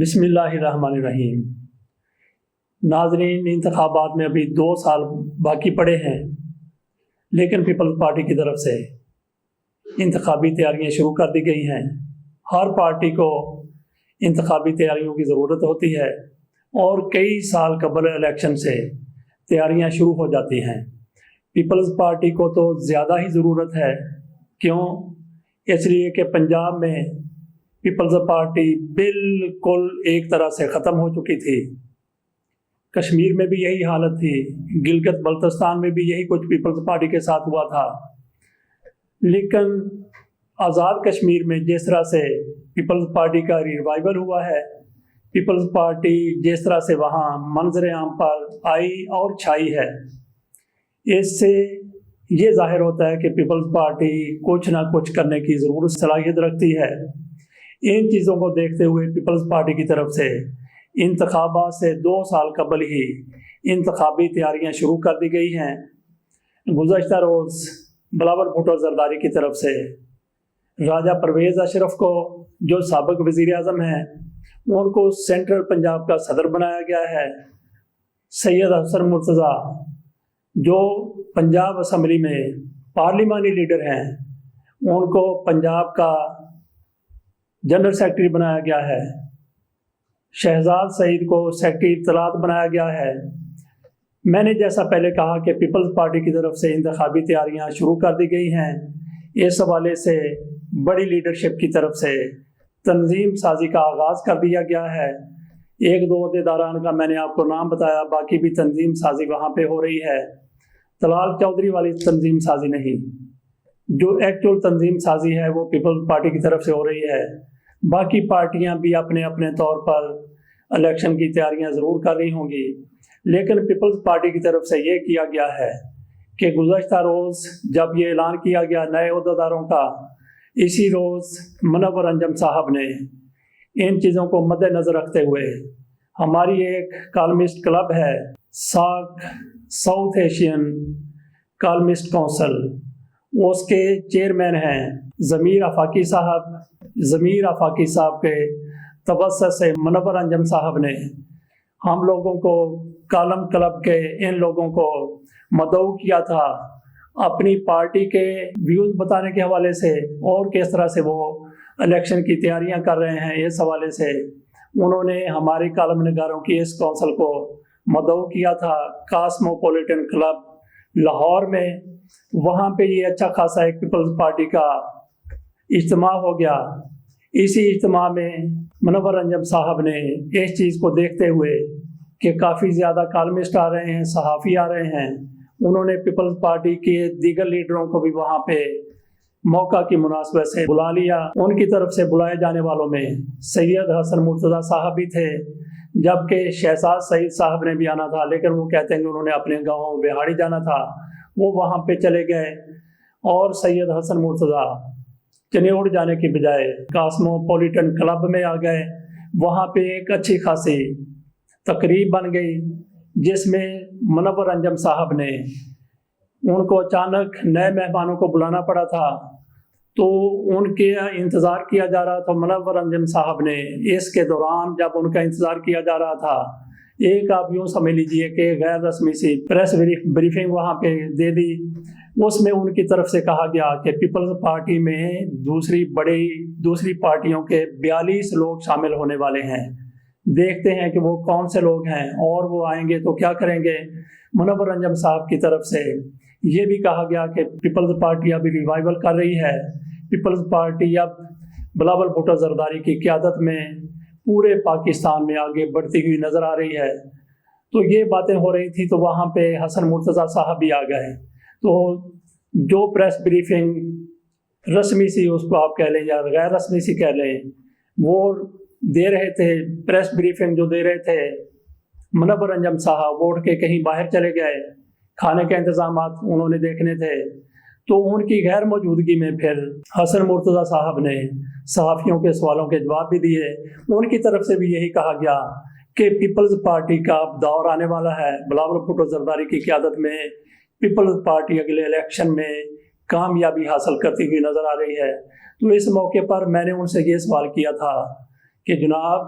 بسم اللہ الرحمن الرحیم۔ ناظرین، انتخابات میں ابھی 2 سال باقی پڑے ہیں، لیکن پیپلز پارٹی کی طرف سے انتخابی تیاریاں شروع کر دی گئی ہیں۔ ہر پارٹی کو انتخابی تیاریوں کی ضرورت ہوتی ہے اور کئی سال قبل الیکشن سے تیاریاں شروع ہو جاتی ہیں۔ پیپلز پارٹی کو تو زیادہ ہی ضرورت ہے۔ کیوں؟ اس لیے کہ پنجاب میں پیپلز پارٹی بالکل ایک طرح سے ختم ہو چکی تھی۔ کشمیر میں بھی یہی حالت تھی، گلگت بلتستان میں بھی یہی کچھ پیپلز پارٹی کے ساتھ ہوا تھا۔ لیکن آزاد کشمیر میں جس طرح سے پیپلز پارٹی کا ریوائول ہوا ہے، پیپلز پارٹی جس طرح سے وہاں منظر عام پر آئی اور چھائی ہے، اس سے یہ ظاہر ہوتا ہے کہ پیپلز پارٹی کچھ نہ کچھ کرنے کی ضرور صلاحیت رکھتی ہے۔ ان چیزوں کو دیکھتے ہوئے پیپلز پارٹی کی طرف سے انتخابات سے 2 سال قبل ہی انتخابی تیاریاں شروع کر دی گئی ہیں۔ گزشتہ روز بلاول بھٹو زرداری کی طرف سے راجہ پرویز اشرف کو، جو سابق وزیر اعظم ہیں، ان کو سینٹرل پنجاب کا صدر بنایا گیا ہے۔ سید حسن مرتضیٰ، جو پنجاب اسمبلی میں پارلیمانی لیڈر ہیں، ان کو پنجاب کا جنرل سیکرٹری بنایا گیا ہے۔ شہزاد سعید کو سیکرٹری اطلاعات بنایا گیا ہے۔ میں نے جیسا پہلے کہا کہ پیپلز پارٹی کی طرف سے انتخابی تیاریاں شروع کر دی گئی ہیں۔ اس حوالے سے بڑی لیڈرشپ کی طرف سے تنظیم سازی کا آغاز کر دیا گیا ہے۔ 1-2 عہدیداران کا میں نے آپ کو نام بتایا، باقی بھی تنظیم سازی وہاں پہ ہو رہی ہے۔ طلال چودھری والی تنظیم سازی نہیں، جو ایکچول تنظیم سازی ہے وہ پیپلز پارٹی کی طرف سے ہو رہی ہے۔ باقی پارٹیاں بھی اپنے اپنے طور پر الیکشن کی تیاریاں ضرور کر رہی ہوں گی، لیکن پیپلز پارٹی کی طرف سے یہ کیا گیا ہے کہ گزشتہ روز جب یہ اعلان کیا گیا نئے عہدیداروں کا، اسی روز منور انجم صاحب نے ان چیزوں کو مد نظر رکھتے ہوئے ہماری ایک کالمسٹ کلب ہے، ساک ساؤتھ ایشین کالمسٹ کونسل، اس کے چیئرمین ہیں ضمیر آفاقی صاحب کے توسط سے منور انجم صاحب نے ہم لوگوں کو، کالم کلب کے ان لوگوں کو مدعو کیا تھا اپنی پارٹی کے ویوز بتانے کے حوالے سے اور کس طرح سے وہ الیکشن کی تیاریاں کر رہے ہیں۔ اس حوالے سے انہوں نے ہماری کالم نگاروں کی اس کونسل کو مدعو کیا تھا کاسموپولیٹن کلب لاہور میں۔ وہاں پہ یہ اچھا خاصا ایک پیپلز پارٹی کا اجتماع ہو گیا۔ اسی اجتماع میں منور انجم صاحب نے اس چیز کو دیکھتے ہوئے کہ کافی زیادہ کالمسٹ آ رہے ہیں، صحافی آ رہے ہیں، انہوں نے پیپلز پارٹی کے دیگر لیڈروں کو بھی وہاں پہ موقع کی مناسبت سے بلا لیا۔ ان کی طرف سے بلائے جانے والوں میں سید حسن مرتضیٰ صاحب بھی تھے، جبکہ شہزاد سعید صاحب نے بھی آنا تھا، لیکن وہ کہتے ہیں کہ انہوں نے اپنے گاؤں بہاڑی جانا تھا، وہ وہاں پہ چلے گئے۔ اور سید حسن مرتضیٰ چنیوڑ جانے کی بجائے کاسموپولیٹن کلب میں آ گئے۔ وہاں پہ ایک اچھی خاصی تقریب بن گئی، جس میں منور انجم صاحب نے، ان کو اچانک نئے مہمانوں کو بلانا پڑا تھا، تو ان کے انتظار کیا جا رہا تھا۔ منور انجم صاحب نے اس کے دوران جب ان کا انتظار کیا جا رہا تھا، ایک آپ یوں سمجھ لیجئے کہ غیر رسمی سی پریس بریفنگ وہاں پہ دے دی۔ اس میں ان کی طرف سے کہا گیا کہ پیپلز پارٹی میں دوسری پارٹیوں کے 42 لوگ شامل ہونے والے ہیں، دیکھتے ہیں کہ وہ کون سے لوگ ہیں اور وہ آئیں گے تو کیا کریں گے۔ منور انجم صاحب کی طرف سے یہ بھی کہا گیا کہ پیپلز پارٹی ابھی ریوائول کر رہی ہے، پیپلز پارٹی اب بلاول بھٹو زرداری کی قیادت میں پورے پاکستان میں آگے بڑھتی ہوئی نظر آ رہی ہے۔ تو یہ باتیں ہو رہی تھی، تو وہاں پہ حسن مرتضیٰ صاحب بھی آ گئے۔ تو جو پریس بریفنگ رسمی سی اس کو آپ کہہ لیں یا غیر رسمی سی کہہ لیں، وہ دے رہے تھے، پریس بریفنگ جو دے رہے تھے منور انجم صاحب، وہ اٹھ کے کہیں باہر چلے گئے، کھانے کے انتظامات انہوں نے دیکھنے تھے۔ تو ان کی غیر موجودگی میں پھر حسن مرتضیٰ صاحب نے صحافیوں کے سوالوں کے جواب بھی دیے۔ ان کی طرف سے بھی یہی کہا گیا کہ پیپلز پارٹی کا دور آنے والا ہے، بلاول بھٹو زرداری کی قیادت میں پیپلز پارٹی اگلے الیکشن میں کامیابی حاصل کرتی ہوئی نظر آ رہی ہے۔ تو اس موقع پر میں نے ان سے یہ سوال کیا تھا کہ جناب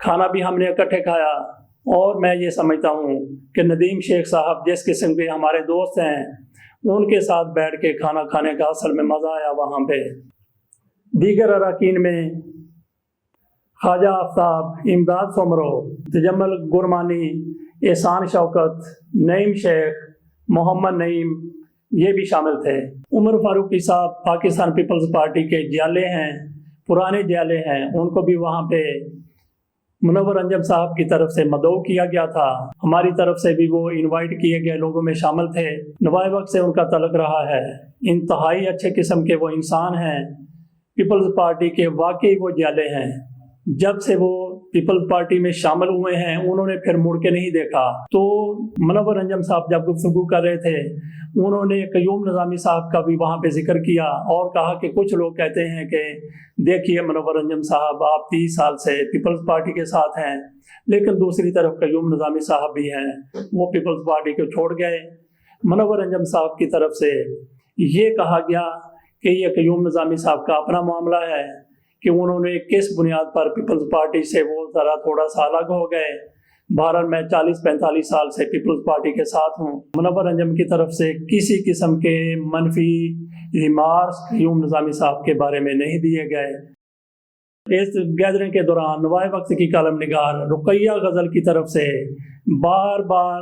کھانا بھی ہم نے اکٹھے کھایا، اور میں یہ سمجھتا ہوں کہ ندیم شیخ صاحب جس قسم کے ہمارے دوست ہیں، ان کے ساتھ بیٹھ کے کھانا کھانے کا اصل میں مزہ آیا وہاں پہ۔ دیگر اراکین میں خواجہ آفتاب، امداد سومرو، تجمل گرمانی، احسان شوکت، نعیم شیخ، محمد نعیم، یہ بھی شامل تھے۔ عمر فاروقی صاحب پاکستان پیپلز پارٹی کے جیالے ہیں، پرانے جیالے ہیں، ان کو بھی وہاں پہ منور انجم صاحب کی طرف سے مدعو کیا گیا تھا، ہماری طرف سے بھی وہ انوائٹ کیے گئے لوگوں میں شامل تھے۔ نوائے وقت سے ان کا تعلق رہا ہے، انتہائی اچھے قسم کے وہ انسان ہیں، پیپلز پارٹی کے واقعی وہ جیالے ہیں۔ جب سے وہ پیپلز پارٹی میں شامل ہوئے ہیں انہوں نے پھر مڑ کے نہیں دیکھا۔ تو منور انجم صاحب جب گفتگو کر رہے تھے، انہوں نے قیوم نظامی صاحب کا بھی وہاں پہ ذکر کیا اور کہا کہ کچھ لوگ کہتے ہیں کہ دیکھیے منور انجم صاحب آپ 30 سال سے پیپلز پارٹی کے ساتھ ہیں، لیکن دوسری طرف قیوم نظامی صاحب بھی ہیں، وہ پیپلز پارٹی کو چھوڑ گئے۔ منور انجم صاحب کی طرف سے یہ کہا گیا کہ یہ قیوم نظامی صاحب کا اپنا معاملہ ہے کہ انہوں نے کس بنیاد پر پیپلز پارٹی سے وہ ذرا تھوڑا سا الگ ہو گئے۔ بہرحال میں 40-45 سال سے پیپلز پارٹی کے ساتھ ہوں۔ منور انجم کی طرف سے کسی قسم کے منفی ریمارکس قیوم نظامی صاحب کے بارے میں نہیں دیے گئے۔ اس گیدرنگ کے دوران نوائے وقت کی کالم نگار رقیہ غزل کی طرف سے بار بار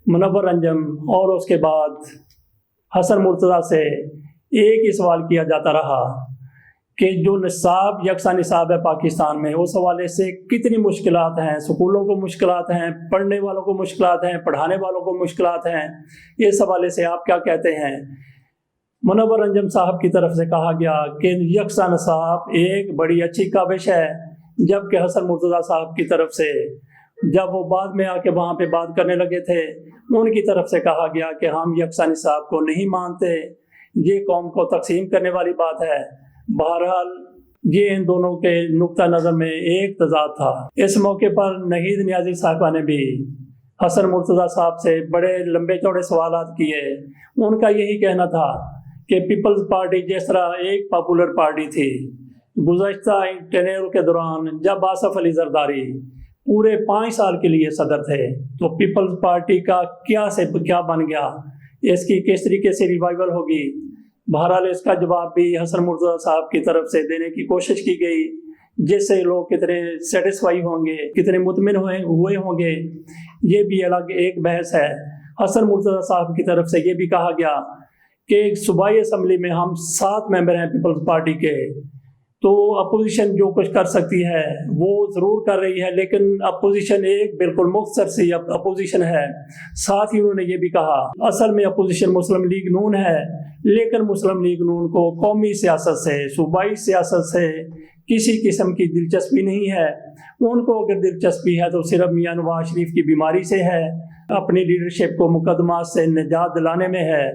منور انجم اور اس کے بعد حسن مرتضیٰ سے ایک ہی سوال کیا جاتا رہا کہ جو نصاب یکساں نصاب ہے پاکستان میں، اس حوالے سے کتنی مشکلات ہیں، سکولوں کو مشکلات ہیں، پڑھنے والوں کو مشکلات ہیں، پڑھانے والوں کو مشکلات ہیں، اس حوالے سے آپ کیا کہتے ہیں؟ منور انجم صاحب کی طرف سے کہا گیا کہ یکساں نصاب ایک بڑی اچھی کاوش ہے، جبکہ حسن مرتضیٰ صاحب کی طرف سے جب وہ بعد میں آ کے وہاں پہ بات کرنے لگے تھے، ان کی طرف سے کہا گیا کہ ہم یکساں نصاب کو نہیں مانتے، یہ قوم کو تقسیم کرنے والی بات ہے۔ بہرحال یہ ان دونوں کے نقطہ نظر میں ایک تضاد تھا۔ اس موقع پر نہید نیازی صاحبہ نے بھی حسن مرتضیٰ صاحب سے بڑے لمبے چوڑے سوالات کیے۔ ان کا یہی کہنا تھا کہ پیپلز پارٹی جس طرح ایک پاپولر پارٹی تھی، گزشتہ ٹینیور کے دوران جب آصف علی زرداری پورے 5 سال کے لیے صدر تھے تو پیپلز پارٹی کا کیا بن گیا، اس کی کس طریقے سے ریوائول ہوگی۔ بہرحال اس کا جواب بھی حسن مرتضیٰ صاحب کی طرف سے دینے کی کوشش کی گئی، جس سے لوگ کتنے سیٹسفائی ہوں گے، کتنے مطمئن ہوئے ہوں گے، یہ بھی الگ ایک بحث ہے۔ حسن مرتضیٰ صاحب کی طرف سے یہ بھی کہا گیا کہ صوبائی اسمبلی میں ہم 7 ممبر ہیں پیپلز پارٹی کے، تو اپوزیشن جو کچھ کر سکتی ہے وہ ضرور کر رہی ہے، لیکن اپوزیشن ایک بالکل مختصر سی اپوزیشن ہے۔ ساتھ ہی انہوں نے یہ بھی کہا اصل میں اپوزیشن مسلم لیگ نون ہے، لیکن مسلم لیگ نون کو قومی سیاست سے، صوبائی سیاست سے کسی قسم کی دلچسپی نہیں ہے۔ ان کو اگر دلچسپی ہے تو صرف میاں نواز شریف کی بیماری سے ہے، اپنی لیڈرشپ کو مقدمات سے نجات دلانے میں ہے،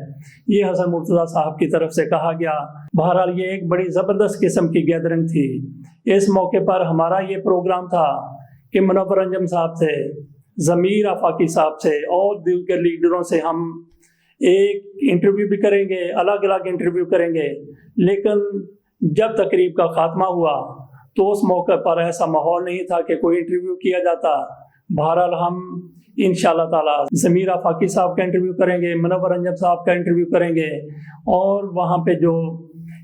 یہ حسن مرتضیٰ صاحب کی طرف سے کہا گیا۔ بہرحال یہ ایک بڑی زبردست قسم کی گیدرنگ تھی۔ اس موقع پر ہمارا یہ پروگرام تھا کہ منور انجم صاحب سے، ضمیر آفاقی صاحب سے اور دیگر لیڈروں سے ہم ایک انٹرویو بھی کریں گے، الگ الگ انٹرویو کریں گے، لیکن جب تقریب کا خاتمہ ہوا تو اس موقع پر ایسا ماحول نہیں تھا کہ کوئی انٹرویو کیا جاتا۔ بہرحال ہم انشاءاللہ تعالی ضمیر آفاقی صاحب کا انٹرویو کریں گے، منور انجم صاحب کا انٹرویو کریں گے، اور وہاں پہ جو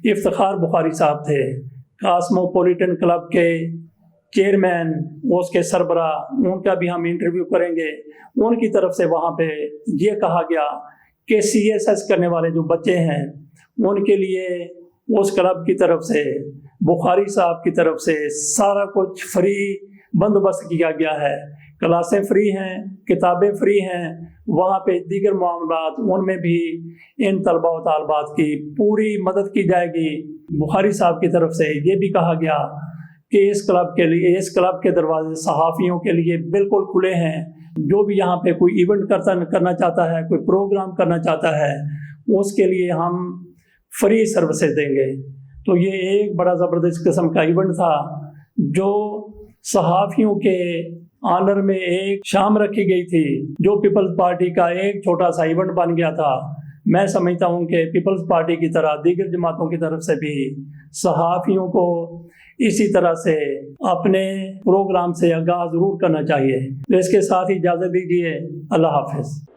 افتخار بخاری صاحب تھے، کاسموپولیٹن کلب کے چیئرمین، اس کے سربراہ، ان کا بھی ہم انٹرویو کریں گے۔ ان کی طرف سے وہاں پہ یہ کہا گیا کہ CSS کرنے والے جو بچے ہیں ان کے لیے اس کلب کی طرف سے، بخاری صاحب کی طرف سے سارا کچھ فری بندوبست کیا گیا ہے، کلاسیں فری ہیں، کتابیں فری ہیں، وہاں پہ دیگر معاملات ان میں بھی ان طلباء و طالبات کی پوری مدد کی جائے گی۔ بخاری صاحب کی طرف سے یہ بھی کہا گیا کہ اس کلب کے دروازے صحافیوں کے لیے بالکل کھلے ہیں، جو بھی یہاں پہ کوئی ایونٹ کرنا چاہتا ہے، کوئی پروگرام کرنا چاہتا ہے، اس کے لیے ہم فری سروسز دیں گے۔ تو یہ ایک بڑا زبردست قسم کا ایونٹ تھا جو صحافیوں کے آنر میں ایک شام رکھی گئی تھی، جو پیپلز پارٹی کا ایک چھوٹا سا ایونٹ بن گیا تھا۔ میں سمجھتا ہوں کہ پیپلز پارٹی کی طرح دیگر جماعتوں کی طرف سے بھی صحافیوں کو اسی طرح سے اپنے پروگرام سے آگاہ ضرور کرنا چاہیے۔ اس کے ساتھ ہی اجازت دیجیے، اللہ حافظ۔